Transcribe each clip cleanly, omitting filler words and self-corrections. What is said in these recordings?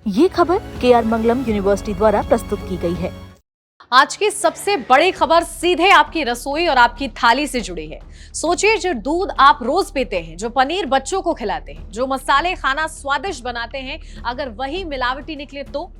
ये खबर KR मंगलम university द्वारा प्रस्तुत की गई है। आज की सबसे बड़ी खबर सीधे आपकी रसोई और आपकी थाली से जुड़ी है। सोचिए, जो दूध आप रोज पीते हैं, जो पनीर बच्चों को खिलाते हैं, जो मसाले खाना स्वादिष्ट बनाते हैं, अगर वही मिलावटी निकले तो?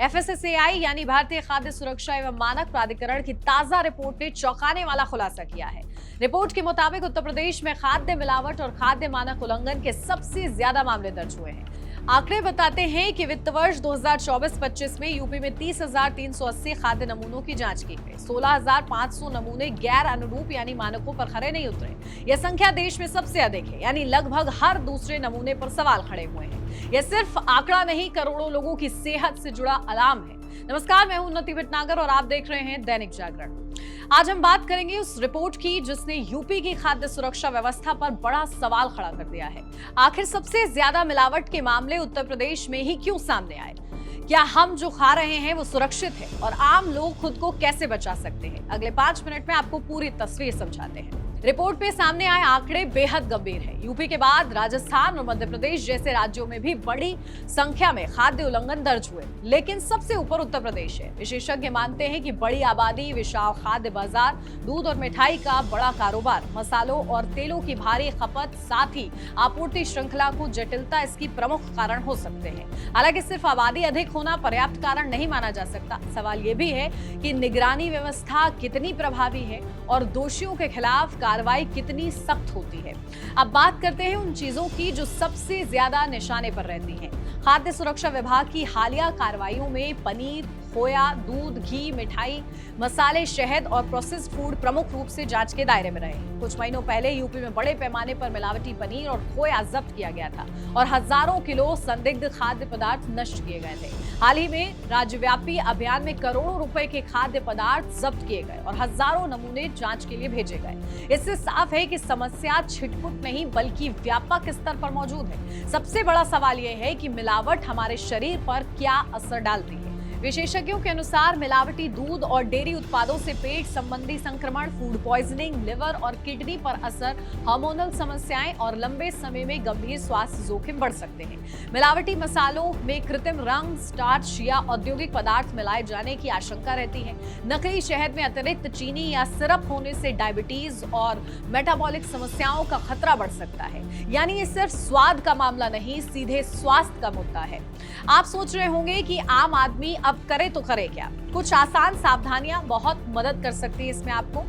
FSSAI यानी भारतीय खाद्य सुरक्षा एवं मानक प्राधिकरण की ताजा रिपोर्ट ने चौंकाने वाला खुलासा किया है। रिपोर्ट के मुताबिक उत्तर प्रदेश में खाद्य मिलावट और खाद्य मानक उल्लंघन के सबसे ज्यादा मामले दर्ज हुए हैं। आंकड़े बताते हैं कि वित्त वर्ष 2024-25 में यूपी में 30,380 खाद्य नमूनों की जांच की गई। 16,500 नमूने गैर अनुरूप यानी मानकों पर खरे नहीं उतरे। यह संख्या देश में सबसे अधिक है, यानी लगभग हर दूसरे नमूने पर सवाल खड़े हुए हैं। यह सिर्फ आंकड़ा नहीं, करोड़ों लोगों की सेहत से जुड़ा अलार्म है। नमस्कार, मैं हूं उन्नति भटनागर और आप देख रहे हैं दैनिक जागरण। आज हम बात करेंगे उस रिपोर्ट की जिसने यूपी की खाद्य सुरक्षा व्यवस्था पर बड़ा सवाल खड़ा कर दिया है। आखिर सबसे ज्यादा मिलावट के मामले उत्तर प्रदेश में ही क्यों सामने आए? क्या हम जो खा रहे हैं वो सुरक्षित है और आम लोग खुद को कैसे बचा सकते हैं? अगले 5 मिनट में आपको पूरी तस्वीर समझाते हैं। रिपोर्ट में सामने आए आंकड़े बेहद गंभीर है। यूपी के बाद राजस्थान और मध्य प्रदेश जैसे राज्यों में भी बड़ी संख्या में खाद्य उल्लंघन दर्ज हुए, लेकिन सबसे ऊपर उत्तर प्रदेश है। विशेषज्ञ मानते हैं कि बड़ी आबादी, विशाल खाद्य बाजार, दूध और मिठाई का बड़ा कारोबार, मसालों और तेलों की भारी खपत, साथ ही आपूर्ति श्रृंखला को जटिलता इसकी प्रमुख कारण हो सकते हैं। हालांकि सिर्फ आबादी अधिक होना पर्याप्त कारण नहीं माना जा सकता। सवाल ये भी है कि निगरानी व्यवस्था कितनी प्रभावी है और दोषियों के खिलाफ कार्रवाई कितनी सख्त होती है। अब बात करते हैं उन चीजों की जो सबसे ज्यादा निशाने पर रहती हैं। खाद्य सुरक्षा विभाग की हालिया कार्रवाइयों में पनीर, खोया, दूध, घी, मिठाई, मसाले, शहद और प्रोसेस्ड फूड प्रमुख रूप से जांच के दायरे में रहे। कुछ महीनों पहले यूपी में बड़े पैमाने पर मिलावटी पनीर और खोया जब्त किया गया था और हजारों किलो संदिग्ध खाद्य पदार्थ नष्ट किए गए थे। हाल ही में राज्यव्यापी अभियान में करोड़ों रुपए के खाद्य पदार्थ जब्त किए गए और हजारों नमूने जांच के लिए भेजे गए। इससे साफ है कि समस्या छिटपुट नहीं बल्कि व्यापक स्तर पर मौजूद है। सबसे बड़ा सवाल यह है कि मिलावट हमारे शरीर पर क्या असर डालती है। विशेषज्ञों के अनुसार मिलावटी दूध और डेयरी उत्पादों से पेट संबंधी संक्रमण, फूड पॉइजनिंग, लिवर और किडनी पर असर, हार्मोनल समस्याएं और लंबे समय में गंभीर स्वास्थ्य जोखिम बढ़ सकते हैं। मिलावटी मसालों में कृत्रिम रंग, स्टार्च या औद्योगिक पदार्थ मिलाए जाने की आशंका रहती है। नकली शहद में अतिरिक्त चीनी या सिरप होने से डायबिटीज और मेटाबॉलिक समस्याओं का खतरा बढ़ सकता है। यानी ये सिर्फ स्वाद का मामला नहीं, सीधे स्वास्थ्य का मुद्दा है। आप सोच रहे होंगे कि आम आदमी अब करे तो करे क्या? कुछ आसान सावधानियां बहुत मदद कर सकती है इसमें आपको।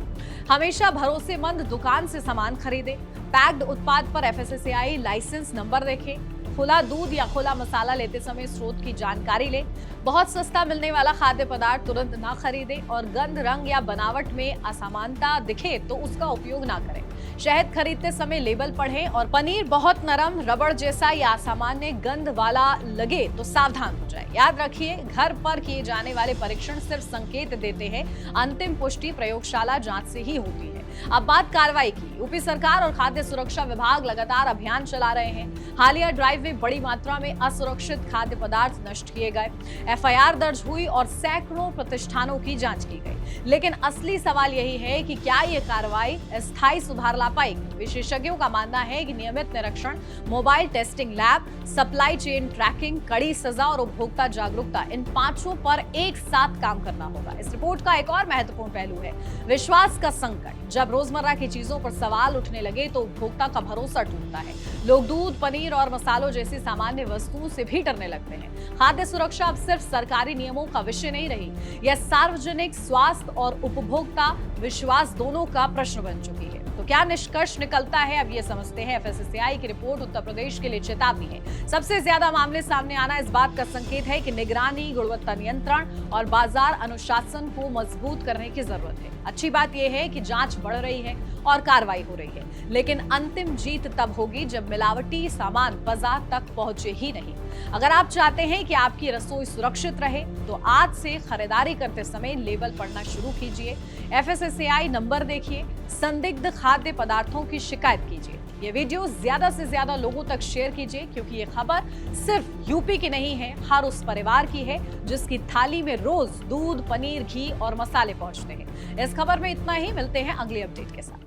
हमेशा भरोसेमंद दुकान से सामान खरीदें। पैक्ड उत्पाद पर FSSAI लाइसेंस नंबर देखें। खुला दूध या खुला मसाला लेते समय स्रोत की जानकारी लें। बहुत सस्ता मिलने वाला खाद्य पदार्थ तुरंत ना खरीदें और गंध, रंग या बनावट में असमानता दिखे तो उसका उपयोग ना करें। शहद खरीदते समय लेबल पढ़ें और पनीर बहुत नरम, रबड़ जैसा या असामान्य गंध वाला लगे तो सावधान हो जाए। याद रखिए, घर पर किए जाने वाले परीक्षण सिर्फ संकेत देते हैं, अंतिम पुष्टि प्रयोगशाला जांच से ही होती है। अब बात कार्रवाई की। यूपी सरकार और खाद्य सुरक्षा विभाग लगातार अभियान चला रहे हैं। हालिया ड्राइव में बड़ी मात्रा में असुरक्षित खाद्य पदार्थ नष्ट किए गए, FIR दर्ज हुई और सैकड़ों प्रतिष्ठानों की जांच की गई। लेकिन असली सवाल यही है कि क्या ये कार्रवाई स्थायी सुधार ला पाएगी? विशेषज्ञों का मानना है कि नियमित निरीक्षण, mobile testing lab, supply chain tracking, कड़ी सजा और उपभोक्ता जागरूकता, इन पांचों पर एक साथ काम करना होगा। इस रिपोर्ट का एक और महत्वपूर्ण पहलू है विश्वास का संकट। जब रोजमर्रा की चीजों पर सवाल उठने लगे तो उपभोक्ता का भरोसा टूटता है। लोग दूध, पनीर और मसालों जैसी सामान्य वस्तुओं से भी डरने लगते हैं। खाद्य सुरक्षा अब सिर्फ सरकारी नियमों का विषय नहीं रही, यह सार्वजनिक स्वास्थ्य और उपभोक्ता विश्वास दोनों का प्रश्न बन चुकी है। तो क्या निष्कर्ष निकलता है, अब ये समझते हैं। FSSAI की रिपोर्ट उत्तर प्रदेश के लिए चेतावनी है। सबसे ज्यादा मामले सामने आना इस बात का संकेत है कि निगरानी, गुणवत्ता नियंत्रण और बाजार अनुशासन को मजबूत करने की जरूरत है। अच्छी बात यह है कि जांच बढ़ रही है और कार्रवाई हो रही है, लेकिन अंतिम जीत तब होगी जब मिलावटी सामान बाजार तक पहुंचे ही नहीं। अगर आप चाहते हैं कि आपकी रसोई सुरक्षित रहे तो आज से खरीदारी करते समय लेबल पढ़ना शुरू कीजिए। FSSAI नंबर देखिए, संदिग्ध खाद्य पदार्थों की शिकायत कीजिए। ये वीडियो ज्यादा से ज्यादा लोगों तक शेयर कीजिए, क्योंकि ये खबर सिर्फ यूपी की नहीं है, हर उस परिवार की है जिसकी थाली में रोज दूध, पनीर, घी और मसाले पहुंचते हैं। इस खबर में इतना ही। मिलते हैं अगली अपडेट के साथ।